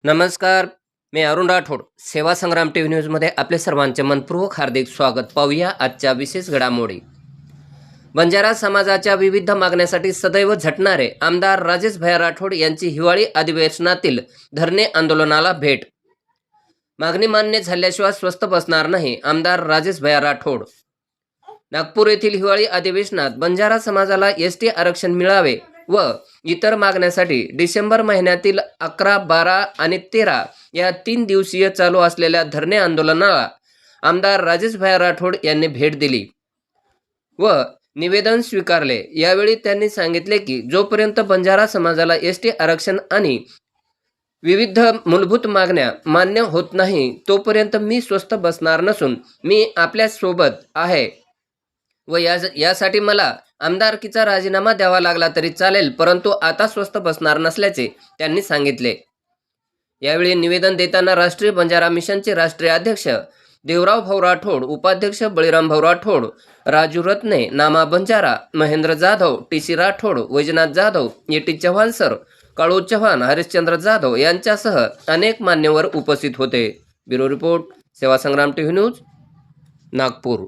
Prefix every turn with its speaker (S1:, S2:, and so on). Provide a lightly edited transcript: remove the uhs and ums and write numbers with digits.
S1: नमस्कार. मी अरुण राठोड. सेवा संग्राम T V न्यूजमध्ये आपले सर्वांचे मनपूर्वक हार्दिक स्वागत. पाहूया आजच्या विशेष घडामोडी. बंजारा समाजाच्या विविध मागण्यासाठी सदैव झटणारे आमदार राजेश भैया राठोड यांची हिवाळी अधिवेशनातील धरणे आंदोलनाला भेट. मागणी मान्य झाल्याशिवाय स्वस्थ बसणार नाही, आमदार राजेश भैया राठोड. नागपूर येथील हिवाळी अधिवेशनात बंजारा समाजाला एसटी आरक्षण मिळावे व इतर मागण्यासाठी डिसेंबर महिन्यातील 11, 12 आणि 13 या 3 दिवसीय चालू असलेल्या धरणे आंदोलनाला आमदार राजेश भैया राठोड यांनी भेट दिली व निवेदन स्वीकारले. यावेळी त्यांनी सांगितले की जोपर्यंत बंजारा समाजाला एसटी आरक्षण आणि विविध मूलभूत मागण्या मान्य होत नाही तोपर्यंत मी स्वस्थ बसणार नसून मी आपल्यासोबत आहे व यासाठी मला आमदारकीचा राजीनामा द्यावा लागला तरी चालेल, परंतु आता स्वस्थ बसणार नसल्याचे त्यांनी सांगितले. यावेळी निवेदन देताना राष्ट्रीय बंजारा मिशनचे राष्ट्रीय अध्यक्ष देवराव भाऊ राठोड, उपाध्यक्ष बळीराम भाऊ राठोड, राजू रत्ने, नामा बंजारा, महेंद्र जाधव, टी.सी. राठोड, वैजनाथ जाधव, ए.टी. चव्हाण सर, काळू चव्हाण, हरिश्चंद्र जाधव यांच्यासह अनेक मान्यवर उपस्थित होते. ब्युरो रिपोर्ट, सेवा संग्राम टी व्ही न्यूज, नागपूर.